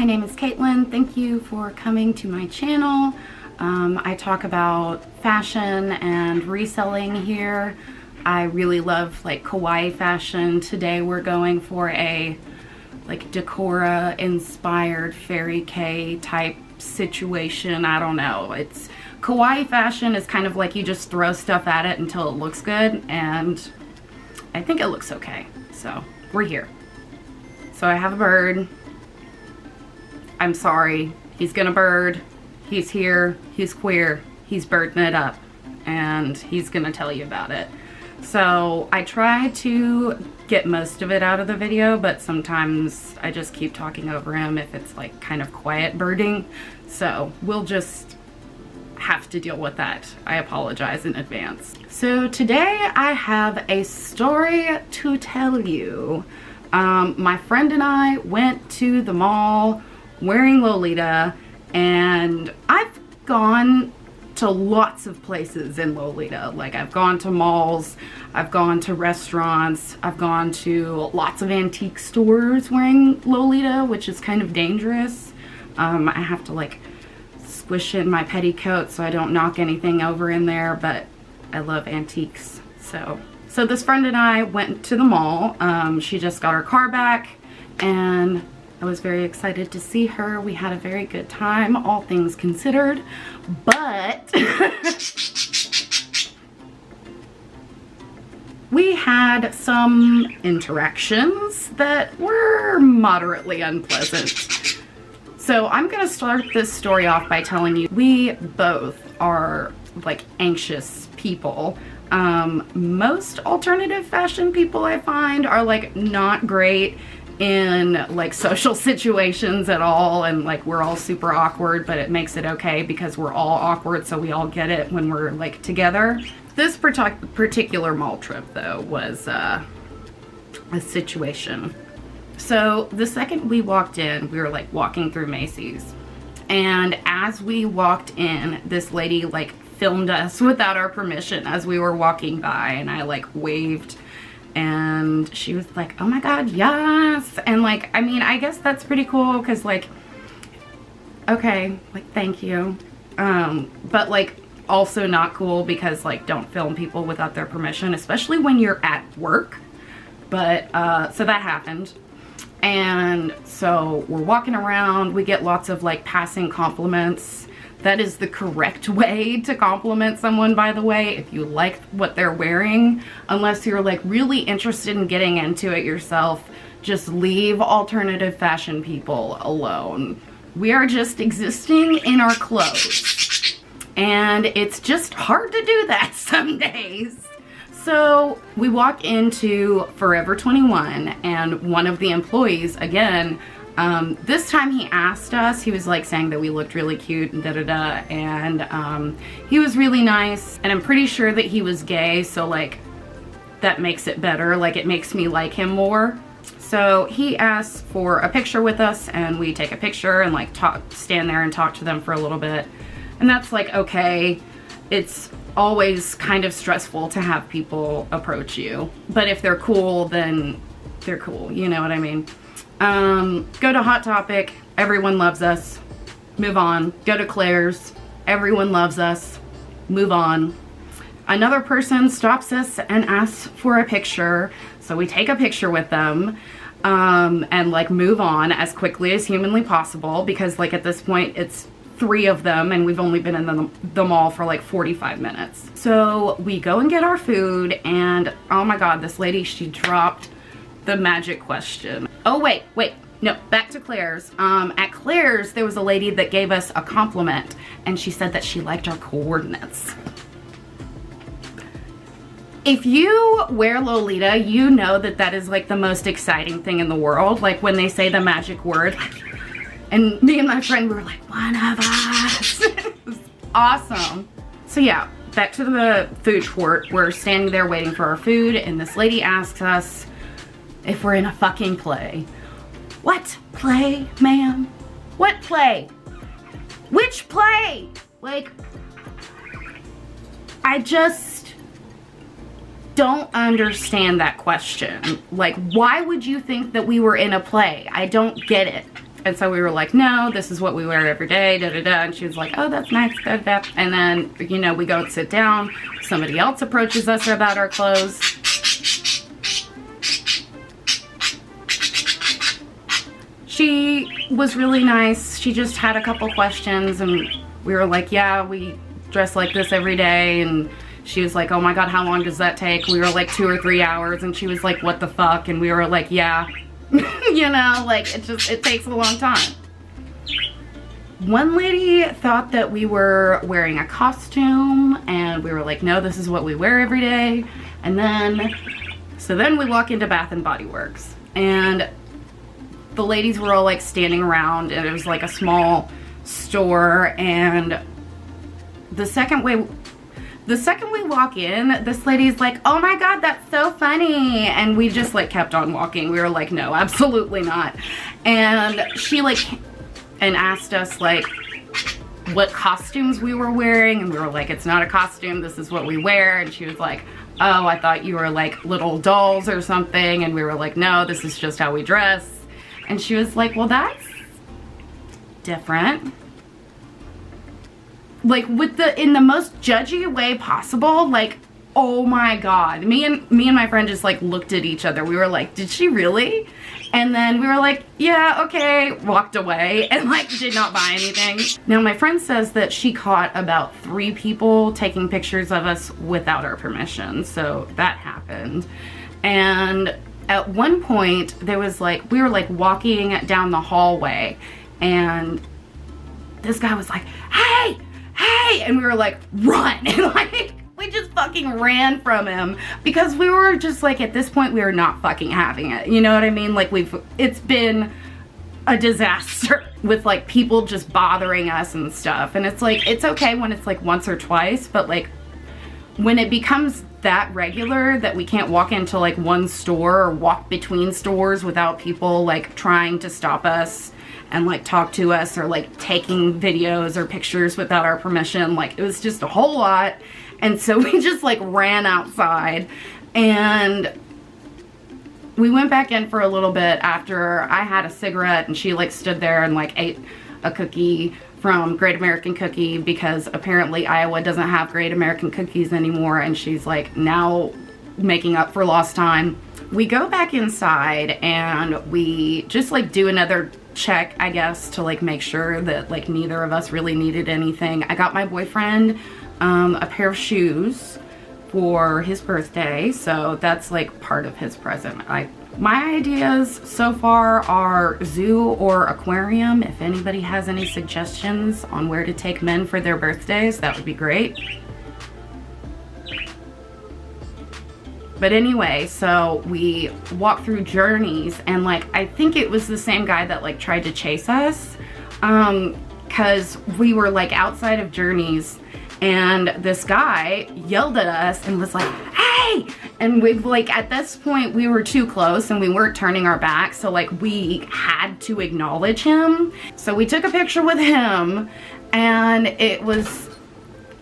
my name is Caitlin. Thank you for coming to my channel. I talk about fashion and reselling here. I really love like kawaii fashion. Today we're going for a like Decora inspired fairy K type situation. I don't know. It's kawaii fashion is kind of like you just throw stuff at it until it looks good, and I think it looks okay. So we're here. So I have a bird. I'm sorry, he's gonna bird. He's here, he's queer, he's birding it up, and he's gonna tell you about it. So I try to get most of it out of the video, but sometimes I just keep talking over him if it's like kind of quiet birding. So we'll just have to deal with that. I apologize in advance. So today I have a story to tell you. My friend and I went to the mall wearing Lolita, and I've gone to lots of places in Lolita. Like, I've gone to malls, I've gone to restaurants, I've gone to lots of antique stores wearing Lolita, which is kind of dangerous. I have to like squish in my petticoat so I don't knock anything over in there, but I love antiques. So this friend and I went to the mall. She just got her car back, and I was very excited to see her. We had a very good time, all things considered, but we had some interactions that were moderately unpleasant. So I'm gonna start this story off by telling you we both are like anxious people. Most alternative fashion people I find are like not great in like social situations at all, and like we're all super awkward, but it makes it okay because we're all awkward, so we all get it when we're like together. This particular mall trip though was a situation. So the second we walked in, we were like walking through Macy's, and as we walked in, this lady like filmed us without our permission as we were walking by, and I like waved, and she was like, oh my god, yes. And like, I mean, I guess that's pretty cool because like, okay, like thank you, but like also not cool because like don't film people without their permission, especially when you're at work. But so that happened, and so we're walking around, we get lots of like passing compliments. That is the correct way to compliment someone, by the way, if you like what they're wearing. Unless you're like really interested in getting into it yourself, just leave alternative fashion people alone. We are just existing in our clothes, and it's just hard to do that some days. So we walk into Forever 21, and one of the employees, again, this time he asked us, he was like saying that we looked really cute and da-da-da, and he was really nice, and I'm pretty sure that he was gay, so like that makes it better, like it makes me like him more. So he asked for a picture with us, and we take a picture and like stand there and talk to them for a little bit, and that's like okay. It's always kind of stressful to have people approach you, but if they're cool, then they're cool, you know what I mean? Go to Hot Topic, everyone loves us, move on. Go to Claire's, everyone loves us, move on. Another person stops us and asks for a picture, so we take a picture with them, and like move on as quickly as humanly possible, because like at this point it's 3 of them and we've only been in the mall for like 45 minutes. So we go and get our food, and oh my god, this lady, she dropped the magic question. Oh wait, no, back to Claire's. At Claire's, there was a lady that gave us a compliment, and she said that she liked our coordinates. If you wear Lolita, you know that that is like the most exciting thing in the world. Like when they say the magic word, and me and my friend were like, one of us. It was awesome. So yeah, back to the food court. We're standing there waiting for our food, and this lady asks us if we're in a fucking play. What play, ma'am? What play? Which play? Like, I just don't understand that question. Like, why would you think that we were in a play? I don't get it. And so we were like, no, this is what we wear every day, da da da. And she was like, oh, that's nice, da da da. And then, you know, we go and sit down. Somebody else approaches us about our clothes. She was really nice. She just had a couple questions and we were like, yeah, we dress like this every day. And she was like, oh my God, how long does that take? We were like 2 or 3 hours. And she was like, what the fuck? And we were like, yeah. You know, like it takes a long time. One lady thought that we were wearing a costume and we were like, no, this is what we wear every day. And then, so then we walk into Bath and Body Works and the ladies were all like standing around and it was like a small store. And the second we walk in, this lady's like, oh my God, that's so funny. And we just like kept on walking. We were like, no, absolutely not. And she like, and asked us like what costumes we were wearing. And we were like, it's not a costume. This is what we wear. And she was like, oh, I thought you were like little dolls or something. And we were like, no, this is just how we dress. And she was like, well, that's different. Like in the most judgy way possible, like, oh my God. Me and my friend just like looked at each other. We were like, did she really? And then we were like, yeah, okay, walked away and like did not buy anything. Now my friend says that she caught about 3 people taking pictures of us without our permission. So that happened. And at one point there was like, we were like walking down the hallway and this guy was like, hey, and we were like, run. And like we just fucking ran from him because we were just like, at this point we were not fucking having it, you know what I mean? Like it's been a disaster with like people just bothering us and stuff. And it's like, it's okay when it's like once or twice, but like when it becomes that regular that we can't walk into like one store or walk between stores without people like trying to stop us and like talk to us or like taking videos or pictures without our permission, like it was just a whole lot. And so we just like ran outside and we went back in for a little bit after I had a cigarette and she like stood there and like ate a cookie from Great American Cookie because apparently Iowa doesn't have Great American Cookies anymore and she's like now making up for lost time. We go back inside and we just like do another check, I guess, to like make sure that like neither of us really needed anything. I got my boyfriend a pair of shoes for his birthday, so that's like part of his present. My ideas so far are zoo or aquarium. If anybody has any suggestions on where to take men for their birthdays, that would be great. But anyway, so we walked through Journeys and like, I think it was the same guy that like tried to chase us. Cause we were like outside of Journeys and this guy yelled at us and was like, hey! And we like, at this point we were too close and we weren't turning our back. So like we had to acknowledge him. So we took a picture with him and it was,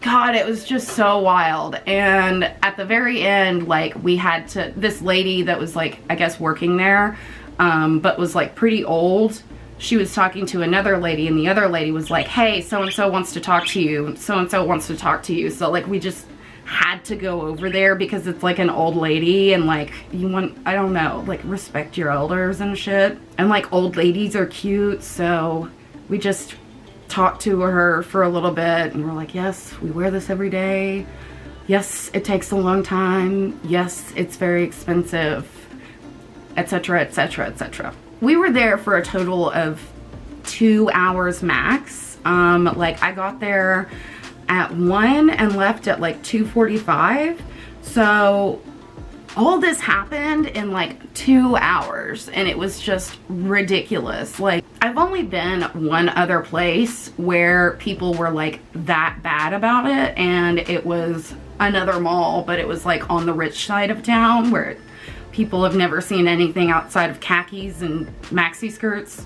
God, it was just so wild. And at the very end, like we had to, this lady that was like, I guess working there, but was like pretty old. She was talking to another lady and the other lady was like, hey, so-and-so wants to talk to you. So-and-so wants to talk to you. So like we just had to go over there because it's like an old lady and like you want, I don't know, like respect your elders and shit. And like old ladies are cute. So we just talked to her for a little bit and we're like, yes, we wear this every day. Yes, it takes a long time. Yes, it's very expensive, etc., etc., etc. We were there for a total of 2 hours max. Like I got there at 1 and left at like 2:45. So all this happened in like 2 hours and it was just ridiculous. Like I've only been one other place where people were like that bad about it and it was another mall, but it was like on the rich side of town where people have never seen anything outside of khakis and maxi skirts.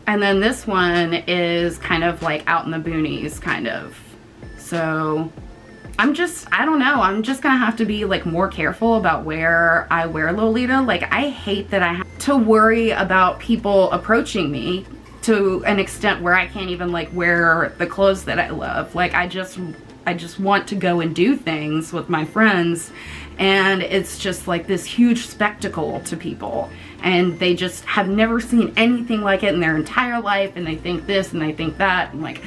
And then this one is kind of like out in the boonies kind of. So I don't know, I'm just gonna have to be like more careful about where I wear Lolita. Like I hate that I have to worry about people approaching me to an extent where I can't even like wear the clothes that I love. Like I just want to go and do things with my friends, and it's just like this huge spectacle to people, and they just have never seen anything like it in their entire life, and they think this and they think that, and like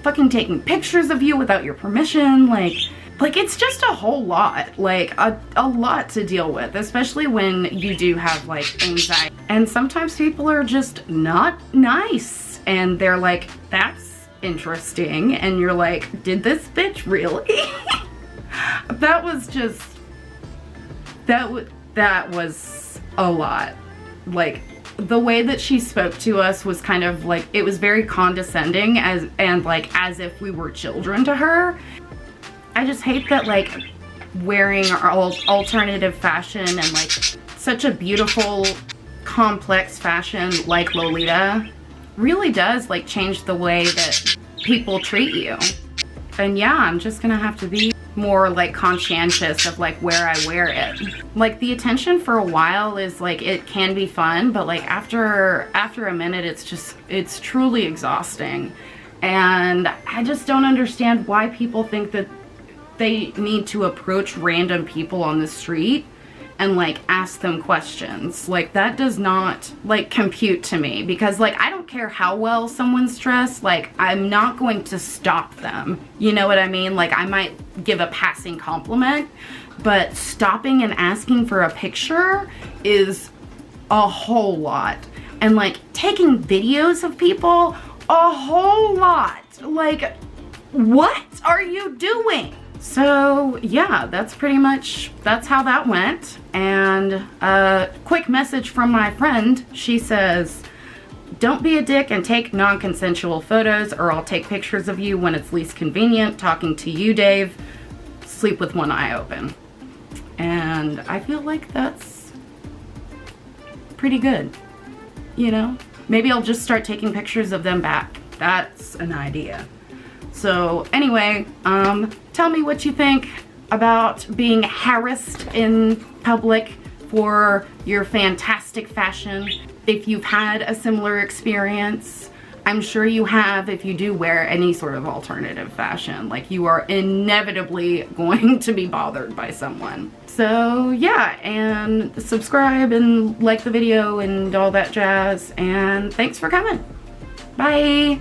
fucking taking pictures of you without your permission, like it's just a whole lot, like a lot to deal with, especially when you do have like anxiety. And sometimes people are just not nice, and they're like, that's interesting, and you're like, did this bitch really? That was just, that was a lot. Like, the way that she spoke to us was kind of like, it was very condescending, and like as if we were children to her. I just hate that like wearing alternative fashion and like such a beautiful complex fashion like Lolita really does like change the way that people treat you. And yeah, I'm just gonna have to be more like conscientious of like where I wear it. Like the attention for a while is like, it can be fun, but like after a minute it's truly exhausting. And I just don't understand why people think that they need to approach random people on the street and like ask them questions. Like that does not like compute to me, because like I don't care how well someone's dressed, like I'm not going to stop them. You know what I mean? Like I might give a passing compliment, but stopping and asking for a picture is a whole lot. And like taking videos of people, a whole lot. Like, what are you doing? So yeah, that's how that went. And a quick message from my friend. She says, don't be a dick and take non-consensual photos, or I'll take pictures of you when it's least convenient. Talking to you, Dave. Sleep with one eye open. And I feel like that's pretty good, you know? Maybe I'll just start taking pictures of them back. That's an idea. So anyway, tell me what you think about being harassed in public for your fantastic fashion. If you've had a similar experience, I'm sure you have if you do wear any sort of alternative fashion. Like you are inevitably going to be bothered by someone. So yeah, and subscribe and like the video and all that jazz, and thanks for coming. Bye.